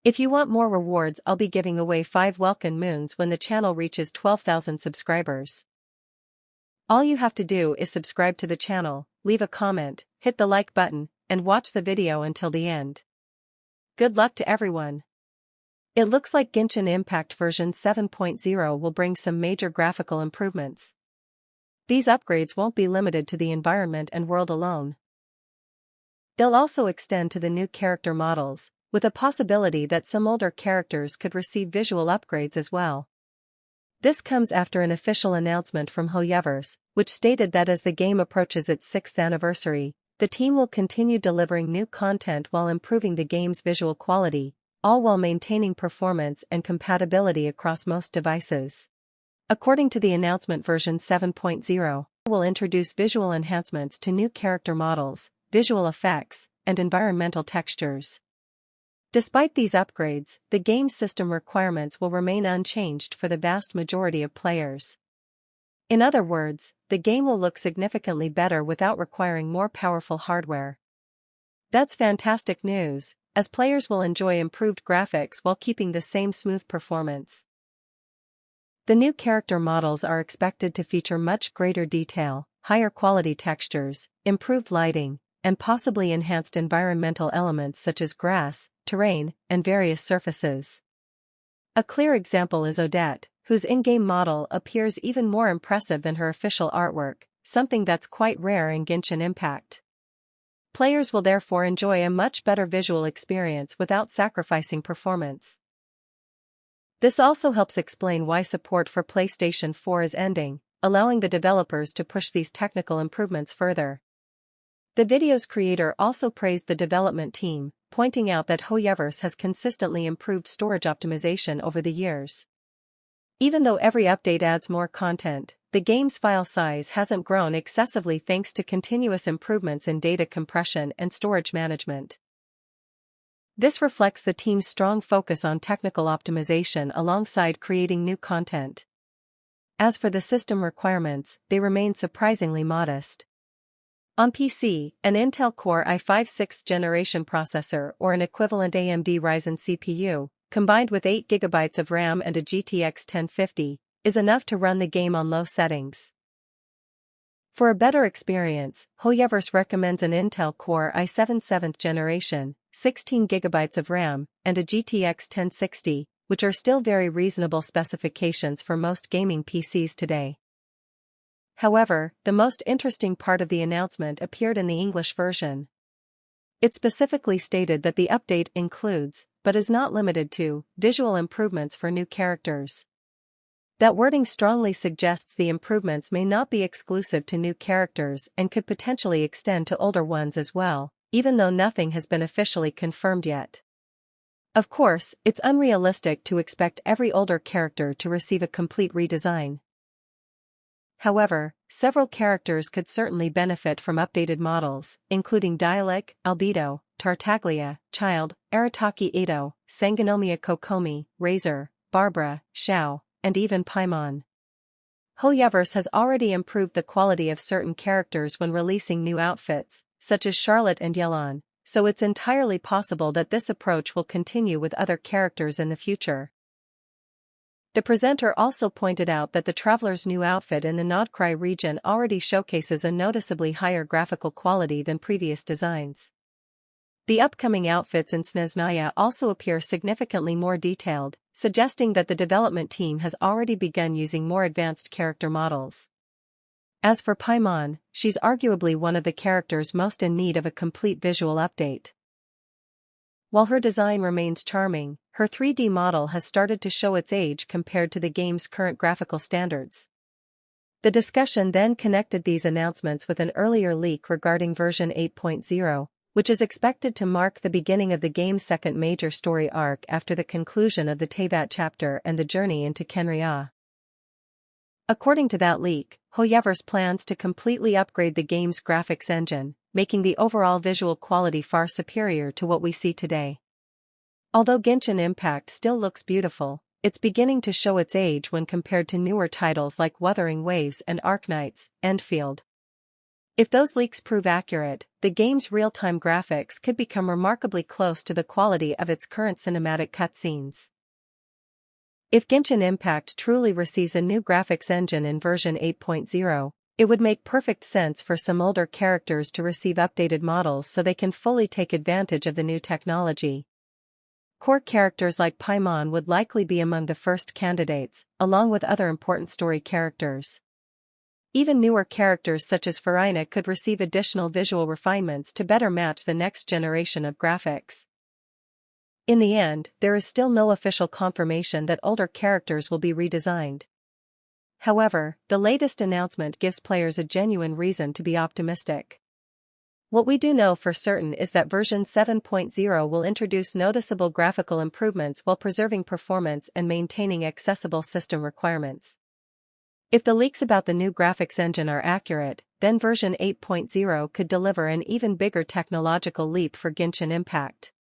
If you want more rewards, I'll be giving away 5 welcome moons when the channel reaches 12,000 subscribers. All you have to do is subscribe to the channel, leave a comment, hit the like button, and watch the video until the end. Good luck to everyone. It looks like Genshin Impact version 7.0 will bring some major graphical improvements. These upgrades won't be limited to the environment and world alone. They'll also extend to the new character models, with a possibility that some older characters could receive visual upgrades as well. This comes after an official announcement from HoYoverse, which stated that as the game approaches its 6th anniversary, the team will continue delivering new content while improving the game's visual quality, all while maintaining performance and compatibility across most devices. According to the announcement, version 7.0 will introduce visual enhancements to new character models, visual effects, and environmental textures. Despite these upgrades, the game's system requirements will remain unchanged for the vast majority of players. In other words, the game will look significantly better without requiring more powerful hardware. That's fantastic news, as players will enjoy improved graphics while keeping the same smooth performance. The new character models are expected to feature much greater detail, higher quality textures, improved lighting, and possibly enhanced environmental elements such as grass, terrain, and various surfaces. A clear example is Odette, whose in-game model appears even more impressive than her official artwork, something that's quite rare in Genshin Impact. Players will therefore enjoy a much better visual experience without sacrificing performance. This also helps explain why support for PlayStation 4 is ending, allowing the developers to push these technical improvements further. The video's creator also praised the development team, pointing out that HoYoverse has consistently improved storage optimization over the years. Even though every update adds more content, the game's file size hasn't grown excessively thanks to continuous improvements in data compression and storage management. This reflects the team's strong focus on technical optimization alongside creating new content. As for the system requirements, they remain surprisingly modest. On PC, an Intel Core i5 6th generation processor or an equivalent AMD Ryzen CPU, combined with 8 GB of RAM and a GTX 1050, is enough to run the game on low settings. For a better experience, HoYoverse recommends an Intel Core i7 7th generation, 16 GB of RAM, and a GTX 1060, which are still very reasonable specifications for most gaming PCs today. However, the most interesting part of the announcement appeared in the English version. It specifically stated that the update includes, but is not limited to, visual improvements for new characters. That wording strongly suggests the improvements may not be exclusive to new characters and could potentially extend to older ones as well, even though nothing has been officially confirmed yet. Of course, it's unrealistic to expect every older character to receive a complete redesign. However, several characters could certainly benefit from updated models, including Diluc, Albedo, Tartaglia, Childe, Arataki Itto, Sangonomiya Kokomi, Razor, Barbara, Xiao, and even Paimon. HoYoverse has already improved the quality of certain characters when releasing new outfits, such as Charlotte and Yelan, so it's entirely possible that this approach will continue with other characters in the future. The presenter also pointed out that the Traveler's new outfit in the Krai region already showcases a noticeably higher graphical quality than previous designs. The upcoming outfits in Snezhnaya also appear significantly more detailed, suggesting that the development team has already begun using more advanced character models. As for Paimon, she's arguably one of the characters most in need of a complete visual update. While her design remains charming, her 3D model has started to show its age compared to the game's current graphical standards. The discussion then connected these announcements with an earlier leak regarding version 8.0, which is expected to mark the beginning of the game's second major story arc after the conclusion of the Teyvat chapter and the journey into Khenria. According to that leak, HoYoverse plans to completely upgrade the game's graphics engine, making the overall visual quality far superior to what we see today. Although Genshin Impact still looks beautiful, it's beginning to show its age when compared to newer titles like Wuthering Waves and Arknights, Endfield. If those leaks prove accurate, the game's real-time graphics could become remarkably close to the quality of its current cinematic cutscenes. If Genshin Impact truly receives a new graphics engine in version 8.0, it would make perfect sense for some older characters to receive updated models so they can fully take advantage of the new technology. Core characters like Paimon would likely be among the first candidates, along with other important story characters. Even newer characters such as Farina could receive additional visual refinements to better match the next generation of graphics. In the end, there is still no official confirmation that older characters will be redesigned. However, the latest announcement gives players a genuine reason to be optimistic. What we do know for certain is that version 7.0 will introduce noticeable graphical improvements while preserving performance and maintaining accessible system requirements. If the leaks about the new graphics engine are accurate, then version 8.0 could deliver an even bigger technological leap for Genshin Impact.